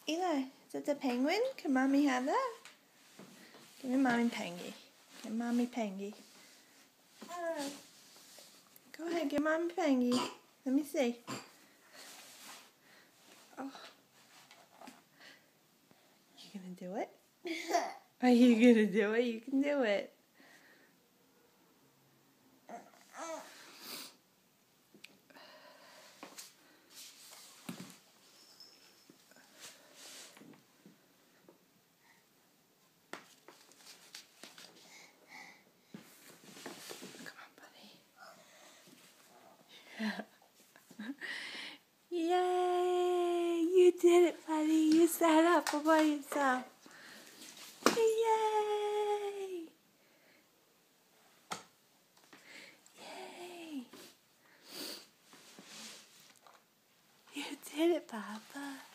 Eli, is that the penguin? Can Mommy have that? Give me Mommy Pengy. Give Mommy Pengy. Go ahead, give Mommy Pengy. Let me see. Oh. You gonna do it? Are you gonna do it? You can do it. Yay! You did it, buddy. You sat up all by yourself. Yay! Yay! You did it, Papa.